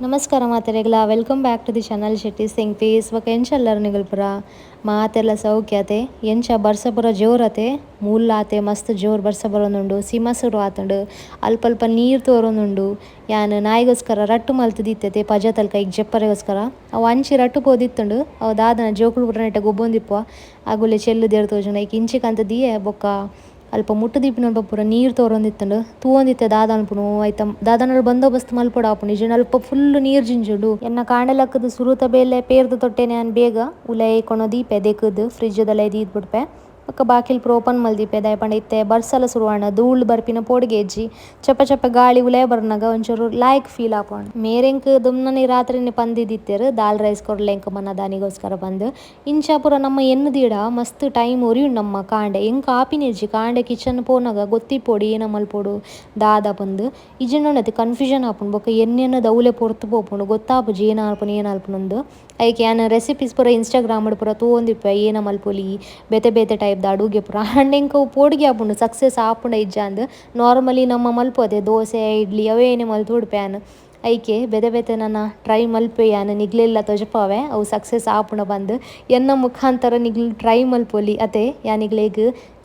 ನಮಸ್ಕಾರ ಮಾತೆರೆಗ್ಲ welcome back to the channel Shetty Singh ಪೀಸ್ ಬೊಕ ಎಂಚಲ್ಲರು ನಿಗಲ್ಪುರ ಮಾತೆಲ್ಲ ಸೌಖ್ಯತೆ ಎಂಚ ಬರ್ಸ ಪೂರ ಜೋರತೆ ಮೂಲಾತೆ ಮಸ್ತ್ ಜೋರು ಬರ್ಸ ಬರೋಂದುಂಡು ಸಿಮಸುರು ಆತುಂಡು ಅಲ್ಪ ಅಲ್ಪ ನೀರು ತೋರೊಂದುಂಡು ಯಾನ್ ನಾಯಿಗೋಸ್ಕರ ರಟ್ಟು ಮಲ್ತು ದೀತೆತೆ ಪಜ ತಲ್ಕ ಈಗ ಜೆಪ್ಪರೆಗೋಸ್ಕರ ಅವು ಅಂಚಿ ರಟ್ಟು ಪೋದಿತ್ತುಂಡು ಅವು ದಾದನ ಜೋಕುಲು ಪೂರ ನೆಟ್ಟ ಗೊಬ್ಬೊಂದಿಪ್ಪುವ ಆಗುಲೆ ಚೆಲ್ಲು ದೇರ್ ತೋಜುಂಡು ಐಕ್ ಇಂಚಿಕಂತ ದಿಯೆ ಬೊಕ್ಕ ಅಲ್ಪ ಮುಟ್ಟು ದೀಪಿನ ಪೂರ ನೀರು ತೋರೊಂದಿತ್ತುಂಡು ತೂವೊಂದಿತ್ತೆ ದಾದ ಅನ್ಪುನು ಐತ ದಾದನಡು ಬಂದೋಬಸ್ತ್ ಮಲ್ಪೊಡ ಆಪುಂಡು ಇಜಂಡ ಅಲ್ಪ ಫುಲ್ ನೀರು ಜಿಂಜುಂಡು ಎನ್ನ ಕಾಂಡೆಲಕ್ಕದ ಸುರುತ ಬೇಲೆ ಪೇರ್ದು ತೊಟ್ಟೆನೆ ಅನ್ ಬೇಗ ಉಲೈ ಕೊನೊ ದೀಪೆ ದೆಕ್ಕುದು ಫ್ರಿಜ್ಜುದಲ್ಲ ದೀದ್ ಬಿಡ್ಪೆ ಬೊಕ್ಕ ಬಾಕಿಲ್ ಪೂರ ಓಪನ್ ಮಲ್ದೀಪೆ ದಾಯೆ ಪಂಡ ಇತ್ತೆ ಬರ್ಸಲ ಸುರುವಾಂಡ ಧೂಳು ಬರ್ಪಿನ ಪೋಡಿಗೆ ಎಜ್ಜಿ ಚಪ್ಪ ಚಪ್ಪ ಗಾಳಿ ಉಲೈ ಬರ್ನಾಗ ಒಂಚೂರು ಲಾಯ್ಕ್ ಫೀಲ್ ಆಪುಂಡು ಮೇರೆಂಕ್ ದುಮ್ನನಿ ರಾತ್ರಿನಿ ಪಂದಿದ್ದಿತ್ತೆರ್ ದಾಲ್ ರೈಸ್ ಕೊರ್ಲೆಂಕ್ ಮನ ದಾನಿಗೋಸ್ಕರ ಬಂದು ಇಂಚ ಪೂರ ನಮ್ಮ ಎನ್ನುದೀಡ ಮಸ್ತ್ ಟೈಮ್ ಒರಿಯುಂಡು ನಮ್ಮ ಕಾಂಡೆ ಎಂಕ್ ಆಪಿನೆಜ್ಜಿ ಕಾಂಡೆ ಕಿಚನ್ ಪೋನಾಗ ಗೊತ್ತಿಪ್ಪೊಡು ಏನ ಮಲ್ಪೊಡು ದಾದ ಪಂದು ಇಜಂಡೊಂಡತೆ ಕನ್ಫ್ಯೂಷನ್ ಆಪುಂಡು ಬೊಕ್ಕ ಎನ್ನೆನ್ನದ ಅವಲೆ ಪೊರ್ತು ಪೋಪುಂಡು ಗೊತ್ತಾಪುಜಿ ಏನ ಆಲ್ಪುನು ಏನ ಆಲ್ಪುನುಂದು ಐಕೆ ಯಾನ್ ರೆಸಿಪೀಸ್ ಪೂರ ಇನ್ಸ್ಟಾಗ್ರಾಮ್ಡ್ ಪೂರ ತೂವೊಂದಿಪ್ಪೆ ಏನ ಮಲ್ಪೊಲಿ ಬೇತೆ ಬೇತೆ ಟೈಪ್ದ ಅಡುಗೆ ಪೂರ ಆಂಡ ಎಂಕ್ ಅವು ಪೋಡಿಗೆ ಆಪುಂಡು ಸಕ್ಸಸ್ ಆಪುಂಡ ಇಜ್ಜಾಂದ್ ನಾರ್ಮಲಿ ನಮ್ಮ ಮಲ್ಪೊದೆ ದೋಸೆ ಇಡ್ಲಿ ಅವೇನೆ ಮಲ್ತು ಉಡ್ಪೇನ್ ಐಕೆ ಬೇತೆ ಬೇತೆ ನನ್ನ ಟ್ರೈ ಮಲ್ಪೆಯಾನ್ ನಿಗ್ಲೆಲ್ಲ ತೊಜಪಾವೆ ಅವು ಸಕ್ಸಸ್ ಆಪುಂಡ ಬಂದು ಎನ್ನ ಮುಖಾಂತರ ನಿಗ್ಲು ಟ್ರೈ ಮಲ್ಪೊಲಿ ಅತೆ ಯಾನಿಗ್ಲೇಗ್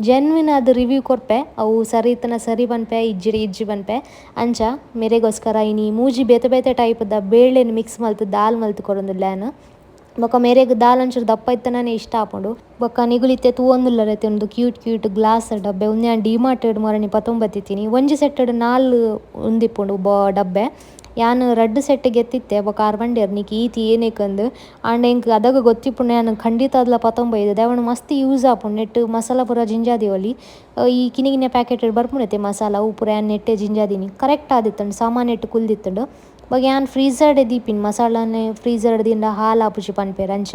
ಜೆನ್ವಿನ್ ಆದ್ ರಿವ್ಯೂ ಕೊರ್ಪೆ ಅವು ಸರಿ ಇತ್ತನ ಸರಿ ಬನ್ಪೆ ಇಜ್ಜಿರಿ ಇಜ್ಜಿ ಬನ್ಪೆ ಅಂಚ ಮೇರೆಗೋಸ್ಕರ ಇನಿ ಮೂಜಿ ಬೇತೆ ಬೇತೆ ಟೈಪ್ದ ಬೇಳೆನ್ ಮಿಕ್ಸ್ ಮಲ್ತು ದಾಲ್ ಮಲ್ತು ಕೊರೊಂದುಲ್ಲೇನ್ ಬೊಕ ಮೇರೆಗ್ ದಾಲ್ ಒಂಚೂರು ದಪ್ಪ ಇತ್ತನೇ ಇಷ್ಟ ಆಪುಂಡು ಬೊಕ್ಕ ನಿಗುಲಿತ್ತೆ ತೂವೊಂದುಲ್ಲರತೆ ಒಂದು ಕ್ಯೂಟ್ ಗ್ಲಾಸ್ ಡಬ್ಬೆ ಉಂದ್ಯಾನ್ ಡಿಮಾರ್ಟೆಡ್ ಮೊರಣಿ ಪತ್ತೊಂಬತ್ತಿತ್ತೀನಿ ಒಂಜಿ ಸೆಟ್ಟಡ್ 4 ಉಂದಿಪ್ಪುಂಡು ಡಬ್ಬೆ ಯಾನ್ ರಡ್ಡ್ ಸೆಟ್ ಗೆತ್ತಿತ್ತೆ ಬೊಕ ಆರ್ ಬಂಡ್ಯರ್ ನಿಕ್ ಈತಿ ಏನೇಕಂದು ಆಂಡ ಎಂಕ್ ಅದಾಗ ಗೊತ್ತಿಪ್ಪುಂಡು ಯಾನ್ ಖಂಡಿತ ಅದ್ಲ ಪತ್ತೊಂಬೈದು ದಾವಣ ಮಸ್ತ್ ಯೂಸ್ ಆಪುಂಡು ನೆಟ್ ಮಸಾಲ ಪೂರ ಜಿಂಜಾದಿವೊಲಿ ಈ ಕಿನಿಗಿನ ಪ್ಯಾಕೆಟ್ ಬರ್ಪುಣತೆ ಮಸಾಲ ಅವು ಪೂರ ಯಾನ್ ನೆಟ್ಟೆ ಜಿಂಜಾದಿನಿ ಕರೆಕ್ಟ್ ಆದಿತ್ತುಂಡು ಸಾಮಾನ್ ನೆಟ್ಟು ಕುಲ್ದಿತ್ತುಂಡು ಬೊಕ ಯಾನ್ ಫ್ರೀಝರ್ಡೆ ದೀಪಿನ ಮಸಾಲಾನೆ ಫ್ರೀಝರ್ಡ್ ದಿಂಡ ಹಾಲು ಆಪುಜಿ ಪನ್ಪೆರ್ ಅಂಚ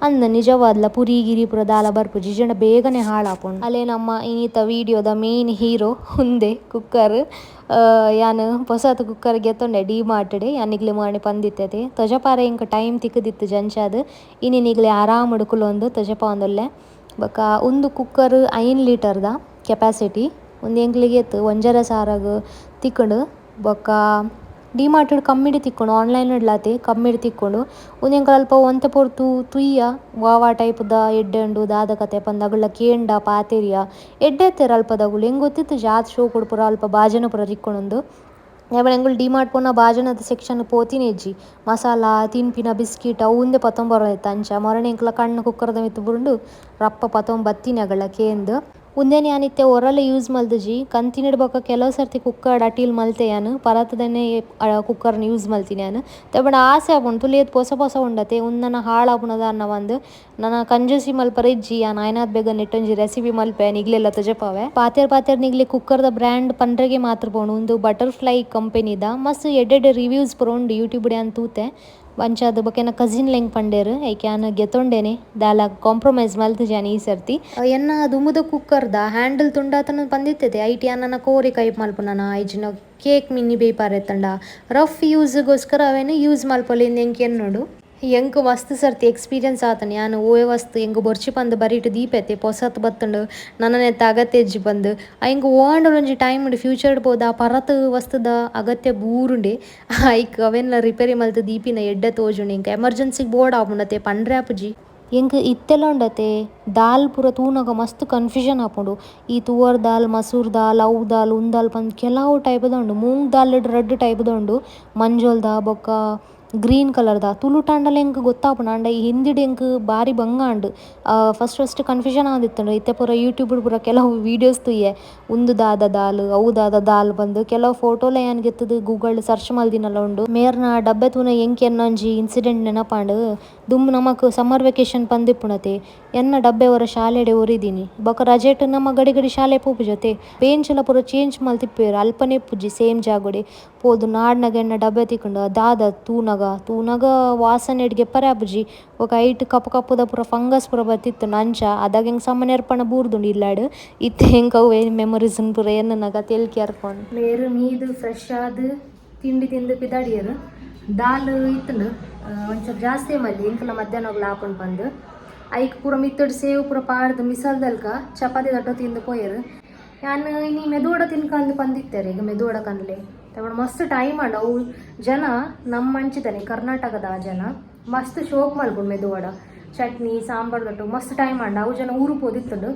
ಅಂದ ನಿಜವಾದ್ಲ ಪುರಿ ಗಿರಿ ಪೂರ ದಾಲ ಬರ್ಪುಜಿ ಇಜಂಡ ಬೇಗನೆ ಹಾಳಾಪುಂಡು ಅಲ್ಲೇ ನಮ್ಮ ಇನ್ನಿತ ವೀಡಿಯೋದ ಮೇನ್ ಹೀರೋ ಉಂದೆ ಕುಕ್ಕರ್ ಯಾನ್ ಪೊಸತ್ ಕುಕ್ಕರ್ ಗೆತ್ತೊಂಡೆ ಡಿಮಾರ್ಟ್ಡ್ ಯಾನಿಗ್ಲೆ ಮಾರ್ನೆ ಪಂದಿತ್ತತೆ ತೊಜಪಾರೆ ಇಂಕ ಟೈಮ್ ತಿಕ್ಕದಿತ್ತು ಜಂಚಾದ್ ಇನ್ನಿನಿಗ್ಲೆ ಆರಾಮಡ್ ಕುಲೊಂದು ತೊಜಪಾಂದುಲ್ಲೆ ಬೊಕ ಒಂದು ಕುಕ್ಕರ್ 5 ಲೀಟರ್ದ ಕೆಪಾಸಿಟಿ ಒಂದು ಎಂಕ್ಲೆಗ್ ಎತ್ತು ಒಂಜರೆ ಸಾರಾಗ್ ತಿಕ್ಕುಂಡು ಬೊಕ ಡಿಮಾರ್ಟೆಡ್ ಕಮ್ಮಿಡ್ ತಿಕ್ಕೊಂಡು ಆನ್ಲೈನ್ಡ್ಲಾತೆ ಕಮ್ಮಿಡ್ ತಿಕ್ಕೊಂಡು ಉಂದೆಂಕಲ್ ಅಲ್ಪ ಒಂತೆ ಪೊರ್ತು ತುಯ್ಯ ವಾವಾ ಟೈಪ್ದ ಎಡ್ಡೆ ಉಂಡು ದಾದ ಕತೆ ಪಂದ್ ಅಗುಳ ಕೇಂಡ ಪಾತೆರಿಯ ಎಡ್ಡೆತ್ತೆರ್ ಅಲ್ಪದಗುಳು ಹೆಂಗೆ ಗೊತ್ತಿತ್ತು ಜಾತ್ ಶೋಕುಡು ಪೂರ ಅಲ್ಪ ಬಾಜನ ಪೂರ ತಿಕ್ಕೊಂಡೊಂದು ಯಾವಣ ಎಂಗುಳು ಡಿಮಾರ್ಟ್ ಪೋನ ಬಾಜನದ ಸೆಕ್ಷನ್ ಪೋತಿನೆಜ್ಜಿ ಮಸಾಲ ತಿನ್ಪಿನ ಬಿಸ್ಕಿಟ್ ಅವು ಉಂದೆ ಪತ್ತೊಂಬರೊಂದಿತ್ತು ಅಂಚ ಮೊರಣೆ ಎಂಕ್ಲ ಕಣ್ಣು ಕುಕ್ಕರ್ದ ಮಿತ್ತು ಬುರುಂಡು ರಪ್ಪ ಪತ್ತೊಂಬತ್ತಿನ ಅಗಳ ಕೇಂದು ಉಂದೆನ್ ಯಾನಿತ್ತೆ ಒರಲೆ ಯೂಸ್ ಮಲ್ದಜಿ ಕಂತಿನಡ್ ಬೊಕ ಕೆಲವು ಸರ್ತಿ ಕುಕ್ಕರ್ಡ್ ಅಟಿಲ್ ಮಲ್ತೆ ಯಾನ್ ಪರತದನೆ ಕುಕ್ಕರ್ನ ಯೂಸ್ ಮಲ್ತಿನಿ ಯಾನ್ ತಬಂಡ ಆಸೆ ಆಪುಂಡು ತುಲಿಯತ್ ಪೊಸ ಉಂಡತೆ ಉಂದನ ಹಾಳಾಪುನದ ಅನ್ನ ಬಂದು ನನ್ನ ಕಂಜೂಸಿ ಮಲ್ಪರೆ ಇಜ್ಜಿ ಯಾನ್ ಆಯ್ನಾದ್ ಬೇಗ ನೆಟ್ಟೊಂಜಿ ರೆಸಿಪಿ ಮಲ್ಪೆ ನಿಗ್ಲೆಲ್ಲ ತೊಜಪಾವೆ ಪಾತೆರ್ ನಿಗ್ಲೆ ಕುಕ್ಕರ್ದ ಬ್ರ್ಯಾಂಡ್ ಪಂಡ್ರೆಗೆ ಮಾತ್ರ ಪೋಣು ಒಂದು ಬಟರ್ಫ್ಲೈ ಕಂಪೆನಿದ ಮಸ್ತ್ ಎಡ್ಡೆಡ್ಡೆ ರಿವ್ಯೂಸ್ ಪೂರ ಉಂಡು ಯೂಟ್ಯೂಬ್ಡ್ ಯಾನ್ ತೂತೆ ಅಂಚಾದ್ ಬೊಕ ಕಸಿನ್ ಲೆಂಗ್ ಪಂಡೇರ್ ಐಕೆ ಯಾನ್ ಗೆತ್ತೊಂಡೇನೆ ದಾಲ ಕಾಂಪ್ರಮೈಸ್ ಮಲ್ತುಜಿ ಯಾನ್ ಈ ಸರ್ತಿ ಎನ್ನ ದುಂಬುದ ಕುಕ್ಕರ್ದ ಹ್ಯಾಂಡಲ್ ತುಂಡಾತನ ಪಂದಿತ್ತತೆ ಐಟಿ ಯಾನನ ಕೋರಿ ಕೈಪ್ ಮಲ್ಪುನನ ಐಜಿನ ಕೇಕ್ ಮಿನ್ನಿ ಬೇಯ್ಪಾರೆತ್ತಂಡ ರಫ್ ಯೂಸ್ಗೋಸ್ಕರ ಅವೇನು ಯೂಸ್ ಮಲ್ಪೊಲಿಂದ ಎಂಕ್ ಎನ್ನೋಡು ಎಂಕ್ ಮಸ್ತ್ ಸರ್ತಿ ಎಕ್ಸ್ಪೀರಿಯನ್ಸ್ ಆತನ ಯಾನ್ ಓವೆ ವಸ್ತು ಎಂಕ್ ಬೊರ್ಚಿ ಪಂದ್ ಬರಿಟ್ ದೀಪೆತೆ ಪೊಸತ್ ಬತ್ತುಂಡು ನನ್ನನೆತ್ತ ಅಗತ್ಯ ಎಜ್ಜಿ ಬಂದು ಎಂಕ್ ಓಂಡ್ ಒಂಜಿ ಟೈಮ್ ಉಂಡು ಫ್ಯೂಚರ್ಡ್ ಪೋದ ಪರತ್ ವಸ್ತುದ ಅಗತ್ಯ ಬೂರುಂಡೆ ಐಕ್ ಅವೆನ್ಲ ರಿಪೇರಿ ಮಲ್ತು ದೀಪಿನ ಎಡ್ಡೆ ತೋಜುಂಡು ಎಂಕ್ ಎಮರ್ಜೆನ್ಸಿಗ್ ಬೋರ್ಡ್ ಆಪುಂಡತೆ ಪಂಡ್ರೆ ಆಪುಜಿ ಎಂಕ್ ಇತ್ತೆಲ ಉಂಡತೆ ದಾಲ್ ಪೂರ ತೂನಗ ಮಸ್ತ್ ಕನ್ಫ್ಯೂಷನ್ ಆಪುಂಡು ಈ ತೂವರ್ ದಾಲ್ ಮಸೂರ್ ದಾಲ್ ಅವು ದಾಲ್ ಉಂದಾಲ್ ಪಂದ್ ಕೆಲವು ಟೈಪ್ದ ಉಂಡು ಮೂಂಗ್ ದಾಲ್ ರಡ್ಡ್ ಟೈಪ್ದ ಉಂಡು ಮಂಜೋಲ್ದ ಬೊಕ್ಕ ಗ್ರೀನ್ ಕಲರ್ದ ತುಳುಟಾಂಡಲ ಎಂಕ್ ಗೊತ್ತಾಪುಂಡು ಆಂಡ ಈ ಹಿಂದಿಡ್ ಎಂಕ್ ಬಾರಿ ಬಂಗಾಂಡ್ ಫಸ್ಟ್ ಕನ್ಫ್ಯೂಷನ್ ಆದಿತ್ತುಂಡು ಇತ್ತೆ ಪೂರ ಯೂಟ್ಯೂಬ್ಡ್ ಪೂರ ಕೆಲವು ವೀಡಿಯೋಸ್ ತುಯ್ಯೆ ಉಂದು ದಾದ ದಾಲ್ ಅವು ದಾದ ದಾಲ್ ಬಂದು ಕೆಲವು ಫೋಟೋಲ ಯಾನ್ ಗೆತ್ತದು ಗೂಗಲ್ ಸರ್ಚ್ ಮಲ್ದಿನಲ ಉಂಡು ಮೇರ್ನ ಡಬ್ಬೆ ತೂನ ಎಂಕ್ ಎನ್ನೊಂಜಿ ಇನ್ಸಿಡೆಂಟ್ ನೆನಪಾಂಡ್ ದುಂಬು ನಮಕ್ ಸಮ್ಮರ್ ವೆಕೇಶನ್ ಪಂದಿಪ್ಪುಣತೆ ಎನ್ನ ಡಬ್ಬೆ ಹೊರ ಶಾಲೆಡೆ ಒರಿದೀನಿ ಬೊಕ ರಜೆಟ್ ನಮ್ಮ ಗಡಿ ಶಾಲೆ ಪೋಪುಜತೆ ಬೇಂಚಲ ಪೂರ ಚೇಂಜ್ ಮಲ್ತಿಪ್ಪೇರು ಅಲ್ಪನೆ ಪುಜ್ಜಿ ಸೇಮ್ ಜಾಗೊಡೆ ಪೋದು ನಾಡ್ನಗ ಎನ್ನ ಡಬ್ಬೆ ತಿಕ್ಕುಂಡು ದಾದ ತೂನಗ ವಾಸನೆ ಗೆಪ್ಪರೆ ಆಪುಜಿ ಬೊಕ ಐಟ್ ಕಪ್ಪು ಕಪ್ಪುದ ಪೂರ ಫಂಗಸ್ ಪೂರ ಬತ್ತಿತ್ತು ಅಂಚ ಅದಾಗ ಹೆಂಗೆ ಸಾಮಾನ್ಯ ಅರ್ಪಣ ಬೂರ್ದುಂಡು ಇಲ್ಲಾಡ್ ಇತ್ತೆ ಹೆಂಗೆ ಅವು ಮೆಮೊರೀಸ್ ಪೂರ ಎನ್ನಗ ತೆಲ್ಕಿ ಅರ್ಪಣ್ ಮೇರು ಮೀದು ಫ್ರೆಶ್ ಆದ್ ತಿಂಡಿ ತಿಂದು ಪಿದಾಡಿಯರು ದಾಲ್ ಇತ್ತುಂಡು ಒಂಚೂರು ಜಾಸ್ತಿ ಮಲ್ಲಿ ಎಂಕಲ ಮಧ್ಯಾಹ್ನ ಹೋಗ್ಲ ಹಾಕೊಂಡು ಬಂದು ಐಕ್ ಪೂರ ಮಿತ್ತಡ್ ಸೇವ್ ಪೂರ ಪಾಡ್ದು ಮಿಸಲ್ದಲ್ಕ ಚಪಾತಿ ದೊಡ್ಡ ತಿಂದು ಪೋಯರು ನಾನು ಇನ್ನು ಮೆದುವಡ ತಿನ್ಕಂದು ಬಂದಿತ್ತಾರೆ ಈಗ ಮೆದುವಡ ಕಂದ್ಲೆ ಮಸ್ತ್ ಟೈಮ್ ಅಂಡ ಅವು ಜನ ನಮ್ಮ ಅಂಚಿತಾನೆ ಕರ್ನಾಟಕದ ಜನ ಮಸ್ತ್ ಶೋಕ್ ಮಲ್ಕೊಂಡು ಮೆದುವಡ ಚಟ್ನಿ ಸಾಂಬಾರ್ ದಟ್ಟು ಮಸ್ತ್ ಟೈಮ್ ಅಂಡ ಅವು ಜನ ಊರು ಪೋದಿತ್ತುಂಡು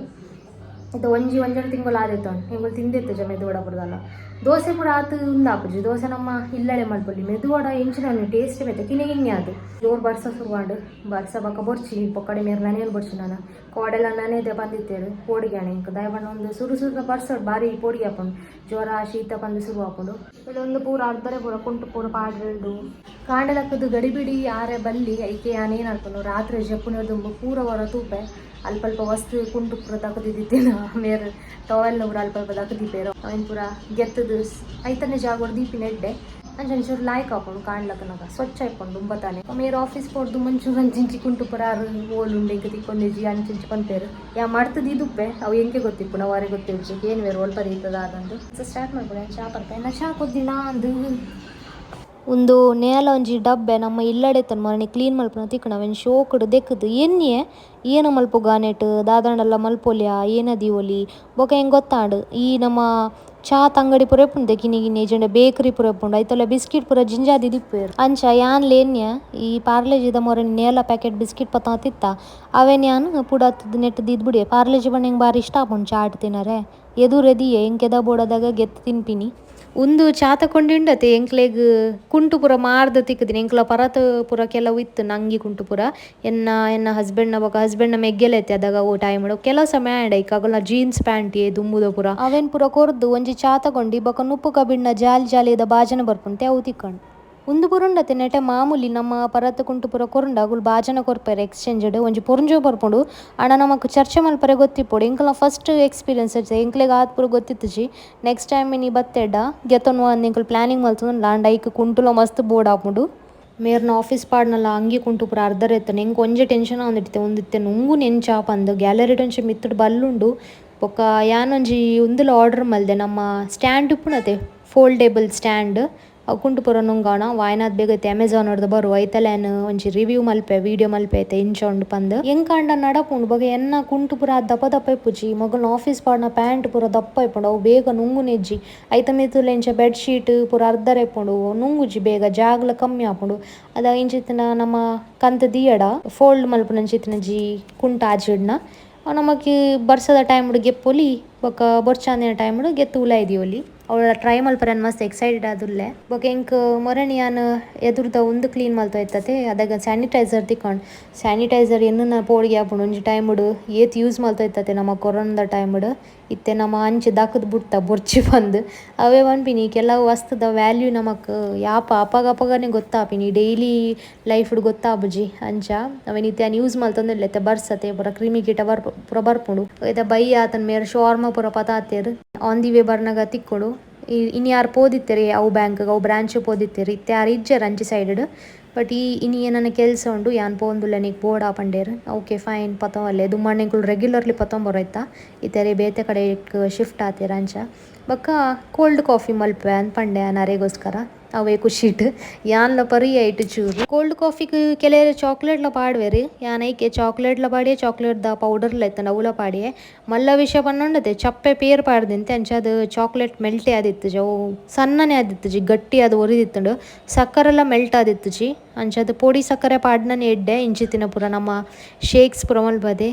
ಇದು ಒಂಜರ ತಿಂಗಳು ಆದಿತ್ತು ಹಿಂಗಳು ತಿಂದಿತ್ತು ಜ ಮೆದುವಡ ಬರೋದಲ್ಲ ದೋಸೆ ಕೂಡ ಆತು ಉಂದಾಪುಜಿ ದೋಸೆ ನಮ್ಮ ಇಲ್ಲಳೆ ಮಲ್ಪೊಲಿ ಮೆದುವಡ ಎಂಚಿನ ಟೇಸ್ಟ್ ಬೇತೆ ಕಿನಿ ಅದು ಜೋರು ಬರ್ಸ ಶುರುವಾಂಡು ಬರ್ಸ ಬಕ್ಕ ಬೊರ್ಚಿ ಪೊಕ್ಕಡೆ ಮೇರೆ ನನೇನು ಬೊರ್ಚಿ ನಾನು ಕೋಡೆಲ್ಲ ನನೇದೆ ಬಂದಿತ್ತೇರು ಪೋಡಿಗೆ ಇಂಕ ದಯಬಣ್ಣ ಒಂದು ಸುರು ಬರ್ಸೋಡು ಬಾರಿ ಪೋಡಿಗೆ ಹಾಕೊಂಡು ಜ್ವರ ಶೀತ ಬಂದು ಶುರು ಹಾಕೊಂಡು ಇಲ್ಲೊಂದು ಪೂರ ಅರ್ಧರೆ ಪೂರ ಕುಂಟು ಪೂರ ಪಾಡ್ರೆಂಡು ಕಾಂಡೆಲಕ್ಕದು ಗಡಿಬಿಡಿ ಯಾರೇ ಬಲ್ಲಿ ಐಕೆ ಯಾನೇನು ಹಾಕೊಂಡು ರಾತ್ರಿ ಜಪ್ಪುನದು ಪೂರ ಹೊರ ತೂಪೆ ಅಲ್ಪ ವಸ್ತು ಕುಂಟು ಪೂರ ತಗದಿದ್ದೇನ ಮೇರೆ ಟವೆಲ್ನ ಪೂರ ಅಲ್ಪ ತಗದಿದ್ದೇರೋ ಅವನು ಪೂರ ಗೆತ್ತದು ಐತನೇ ಜಾಗ ದೀಪಿನ ಎಡ್ಡೆ ಅಂಚೂರು ಲಾಯ್ಕ್ ಹಾಕೊಂಡು ಕಾಣ್ಲಕ್ಕನಾಗ ಸ್ವಚ್ಛ ಹಾಕೊಂಡು ಉಂಬತಾನೆ ಮೇರೆ ಆಫೀಸ್ ಕೊಡ್ದು ಮುಂಚೂರು ಅಂಚಿಂಚಿ ಕುಂಟು ಪುರ ಓಲುಂಡೆ ಇಂಕ ತಿಕ್ಕೊಂದೇಜಿ ಅಂಚಿಂಚಿ ಪಂತೇರು ಯಾ ಮಾಡ್ತದ ಇದುಪ್ಪೆ ಅವು ಎಂಕೆ ಗೊತ್ತಿಪ್ಪು ನಾವು ಅವರಿಗೆ ಗೊತ್ತಿರ್ಜಿ ಏನು ಬೇರೆ ಒಲ್ಪ ರೀತದ ಅದಂದು ಸ್ಟಾರ್ಟ್ ಮಾಡ್ಬೋದು ಚಾ ಬರ್ತೆ ನಾ ಚಾ ಕೊದ್ದಿನ ಅಂದು ಒಂದು ನೇಲ ಒಂಜಿ ಡಬ್ಬೆ ನಮ್ಮ ಇಲ್ಲಡೆತನ ಮರಣಿ ಕ್ಲೀನ್ ಮಲ್ಪನ ತಿಕ್ಕಣ ಅವೇನು ಶೋಕುಡು ದೆಕ್ಕದು ಎನ್ನೆ ಏನು ಮಲ್ಪು ಗಾನೆಟ್ ದಾದಂಡಲ್ಲ ಮಲ್ಪೊಲ್ಯಾ ಏನದಿ ಒಲಿ ಬೊಕ ಹೆಂಗೆ ಗೊತ್ತಾಂಡು ಈ ನಮ್ಮ ಚಾತ್ ಅಂಗಡಿ ಪೂರ ಎಪ್ಪುಂಡು ಕಿನಿ ಜಂಡೆ ಬೇಕರಿ ಪೂರ ಎಪ್ಪುಂಡು ಐತೊಲೆ ಬಿಸ್ಕಿಟ್ ಪೂರ ಜಿಂಜಾದಿ ದಿಪ್ಪೇರು ಅಂಚ ಯಾನ್ ಲೇನ್ಯ ಈ ಪಾರ್ಲೆಜಿದ ಮೊರನಿ ನೇಲ ಪ್ಯಾಕೆಟ್ ಬಿಸ್ಕಿಟ್ ಪತ್ತ ತಿತ್ತ ಅವೇನು ಯಾನು ಪುಡ ನೆಟ್ಟು ದಿದ್ಬಿಡಿ ಪಾರ್ಲೆಜಿ ಬಣ್ಣ ಹೆಂಗೆ ಬಾರಿ ಇಷ್ಟ ಆಪುಂಡು ಚಾಟ್ ತಿನ್ನರೆ ಎದುರೆದಿಯೇ ಎಂಕೆದ ಬೋಡದಾಗ ಗೆತ್ತು ತಿನ್ಪಿನಿ ಒಂದು ಚಾ ತಕೊಂಡಿಂಡತೆ ಎಂಕ್ಲೆಗ್ ಕುಂಟು ಪೂರ ಮಾರ್ದ ತಿಕ್ಕದಿನಿ ಎಂಕ್ಲ ಪರತ್ ಪೂರ ಕೆಲವು ಇತ್ತು ನಂಗಿ ಕುಂಟು ಪೂರ ಎನ್ನ ಹಸ್ಬೆಂಡ್ನ ಬೊಕ ಹಸ್ಬೆಂಡ್ನ ಮೆಗ್ಗೆಲೈತೆ ಅದಾಗ ಓ ಟೈಮ್ ಕೆಲವು ಸಮಯ ಆಂಡ ಇಕ್ಕಾಗಲ್ಲ ಜೀನ್ಸ್ ಪ್ಯಾಂಟ್ ದುಂಬುದ ಪೂರ ಅವೇನ್ ಪೂರ ಕೊರ್ದು ಒಂಜಿ ಚಾ ತಗೊಂಡು ಬೊಕ ನುಪ್ಪು ಕಬಿಣ್ಣ ಜಾಲಿದ ಬಾಜನ ಬರ್ಪುಂಟೆ ಅವು ತಿಕ್ಕೊಂಡು ಒಂದು ಪುರುಂಡತೆ ನೆಟೆ ಮಾಮೂಲಿ ನಮ್ಮ ಪರತ್ ಕುಂಟು ಪೂರ ಕೊರುಂಡ ಅಗುಲು ಬಾಜನ ಕೊರ್ಪೆರ್ ಎಕ್ಸ್ಚೇಂಜ್ಡ್ ಒಂಜಿ ಪೊರ್ಂಜೋ ಬರ್ಪುಂಡು ಆಂಡ ನಮಕ್ ಚರ್ಚೆ ಮಲ್ಪರೆ ಗೊತ್ತಿಪ್ಪೊಡು ಎಂಕಲ್ನ ಫಸ್ಟ್ ಎಕ್ಸ್ಪೀರಿಯನ್ಸ್ ಇರ್ತದೆ ಎಂಕ್ಲೆಗ್ ಆದ್ ಪೂರ ಗೊತ್ತಿತ್ತಜಿ ನೆಕ್ಸ್ಟ್ ಟೈಮ್ ನೀ ಬತ್ತೆಡ್ಡ ಗೆತ್ತೊನು ಅಂದ್ ಎಂಕಲ್ ಪ್ಲಾನಿಂಗ್ ಮಲ್ತುಂಡು ಆಂಡ ಐಕ್ ಕುಂಟುಲ ಮಸ್ತ್ ಬೋರ್ಡ್ ಆಪುಂಡು ಮೇರ್ನ ಆಫೀಸ್ ಪಾಡ್ನಲ್ಲ ಅಂಗಿ ಕುಂಟು ಪೂರ ಅರ್ಧರ್ ಎತ್ತನೆ ಎಂಕ್ ಒಂಜೆ ಟೆನ್ಷನ್ ಒಂದಿತ್ತೆ ನುಂಗು ನೆಂಚ ಪಂದ್ ಗ್ಯಾಲರಿ ಟೊಂಚೆ ಮಿತ್ತುಡು ಬಲ್ಲುಂಡು ಬೊಕ ಯಾನೊಂಜಿ ಉಂದುಲ ಆರ್ಡರ್ ಮಲ್ದೆ ನಮ್ಮ ಸ್ಟ್ಯಾಂಡ್ ಉಪ್ಪುನತೆ ಫೋಲ್ಡೇಬಲ್ ಸ್ಟ್ಯಾಂಡ್ ಅವು ಕುಂಟು ಪೂರ ನುಂಗಾಣ ವಾಯ್ನಾದ್ ಬೇಗೈತೆ ಅಮೆಝಾನ್ ಹೊಡ್ದು ಬರು ಐತಲೇನು ಒಂಜಿ ರಿವ್ಯೂ ಮಲ್ಪೆ ವೀಡಿಯೋ ಮಲ್ಪೆ ಐತೆ ಇಂಚೊಂಡು ಪಂದ್ ಎಂಕಾಂಡ ನಡಪುಂಡು ಬಗೆ ಎನ್ನ ಕುಂಟು ಪೂರ ದಪ್ಪ ಇಪ್ಪುಜಿ ಮೊಗಲ್ನ ಆಫೀಸ್ ಪಾಡ್ನ ಪ್ಯಾಂಟ್ ಪೂರ ದಪ್ಪ ಇಪ್ಪುಂಡು ಅವು ಬೇಗ ನುಂಗು ನೆಜ್ಜಿ ಐತ ಮಿತ್ತುಲ ಎಂಚ ಬೆಡ್ಶೀಟ್ ಪೂರ ಅರ್ಧರ್ ಇಪ್ಪುಂಡು ನುಂಗುಜಿ ಬೇಗ ಜಾಗ್ಲ ಕಮ್ಮಿ ಆಪುಂಡು ಅದ ಇಂಚಿತ್ತಿನ ನಮ್ಮ ಕಂತ ದಿಯಡ ಫೋಲ್ಡ್ ಮಲ್ಪುನಂಚಿತ್ತಿನ ಜಿ ಕುಂಟ ಆಜಿಡ್ನ ನಮಕ್ ಬರ್ಸದ ಟೈಮ್ಡು ಗೆಪ್ಪೊಲಿ ಬೊಕ ಬೊರ್ಚಾಂದಿನ ಟೈಮ್ಡು ಗೆತ್ತು ಉಲಾಯ್ದಿಯೊಲಿ ಅವಳ ಟ್ರೈ ಮಲ್ಪರೆ ಮಸ್ತ್ ಎಕ್ಸೈಟೆಡ್ ಆದುಲ್ಲೆ ಬೊಕ ಎಂಕ್ ಮೊರಣಿ ಯಾನು ಎದುರ್ದ ಒಂದು ಕ್ಲೀನ್ ಮಲ್ತೊಯ್ತತೆ ಅದಾಗ ಸ್ಯಾನಿಟೈಸರ್ ತಿಕ್ಕೊಂಡು ಸ್ಯಾನಿಟೈಸರ್ ಎನ್ನ ಪೋಡಿಗೆ ಆಪುಂಡು ಒಂಜಿ ಟೈಮ್ಡು ಏತ್ ಯೂಸ್ ಮಲ್ತೊಯ್ತತೆ ನಮ್ಮ ಕೊರೋನದ ಟೈಮ್ಡು ಇತ್ತೆ ನಮ್ಮ ಅಂಚೆ ದಾಕದ್ ಬುಟ್ಟ ಬೊರ್ಚಿ ಬಂದು ಅವೇ ಪನ್ಪಿನಿ ಕೆಲವು ವಸ್ತುದ ವ್ಯಾಲ್ಯೂ ನಮಕ್ ಯಾಪ ಅಪಗನೆ ಗೊತ್ತಾಪಿನಿ ಡೈಲಿ ಲೈಫ್ಡು ಗೊತ್ತಾಪುಜಿ ಅಂಚ ಅವೇನು ಇತ್ತೆ ಯೂಸ್ ಮಲ್ತೊಂದಿಲ್ಲತ್ತೆ ಬರ್ಸತೆ ಪೂರ ಕ್ರಿಮಿ ಕೀಟ ಪೂರ ಬರ್ಪುಂಡು ಐತ ಬೈ ಆತನ ಮೇರೆ ಶೋರ್ಮ ಪೂರ ಪತಾತೇರು ಆನ್ ದಿ ವೇ ಬರ್ನಾಗ ತಿಕ್ಕೊಡು ಇನ್ನು ಯಾರು ಪೋದಿತ್ತೇರಿ ಅವು ಬ್ಯಾಂಕ್ಗೆ ಅವು ಬ್ರಾಂಚ್ ಪೋದಿತ್ತೇರಿ ಇತ್ತೆ ಯಾರು ಇಜ್ಜರ್ ಅಂಚಿ ಸೈಡ್ ಬಟ್ ಇನ್ನು ಏನನ್ನ ಕೆಲಸ ಉಂಡು ಯಾನ್ ಪೋಂದುಲ್ಲ ನೀಕ್ ಬೋರ್ಡ್ ಆಪಂಡೇರು ಓಕೆ ಫೈನ್ ಪತವಲ್ಲೆ ದುಮ್ಮಣ್ಣೆಂಕುಲು ರೆಗ್ಯುಲರ್ಲಿ ಪತೊಂಬರೈತಾ ಇತ್ತೆ ಬೇತೆ ಕಡೆ ಶಿಫ್ಟ್ ಆತೇರ ಅಂಚ ಬೊಕ್ಕ ಕೋಲ್ಡ್ ಕಾಫಿ ಮಲ್ಪೆ ಅನ್ಪಂಡೆ ನರೆಗೋಸ್ಕರ ಅವೇ ಖುಷಿಟ್ ಯಾನ್ಲ ಪರಿ ಐಟ್ ಚೂರು ಕೋಲ್ಡ್ ಕಾಫಿಗೆ ಕೆಲವು ಚಾಕ್ಲೇಟ್ಲ ಪಾಡ್ವೇರು ಯಾನೈಕೆ ಚಾಕ್ಲೇಟ್ಲ ಪಾಡಿಯೇ ಚಾಕ್ಲೇಟ್ದ ಪೌಡರ್ಲ ಎತ್ತಂಡ ಅವಲ ಪಾಡಿಯೇ ಮಲ್ಲ ವಿಷಯ ಪನ್ನೊಂಡತೆ ಚಪ್ಪೆ ಪೇರ್ ಪಾಡ್ದಿಂತೆ ಅಂಚ ಅದು ಚಾಕ್ಲೇಟ್ ಮೆಲ್ಟೇ ಆದಿತ್ತು ಅವು ಸಣ್ಣನೇ ಆದಿತ್ತು ಜಿ ಗಟ್ಟಿ ಅದು ಒರಿದಿತ್ತುಂಡು ಸಕ್ಕರೆಲ್ಲ ಮೆಲ್ಟ್ ಆದಿತ್ತು ಜಿ ಅಂಚ ಅದು ಪೊಡಿ ಸಕ್ಕರೆ ಪಾಡ್ನನೇ ಎಡ್ಡೆ ಇಂಚಿತ್ತಿನ ಪೂರ ನಮ್ಮ ಶೇಕ್ಸ್ ಪೂರ ಮಲ್ಪದೆ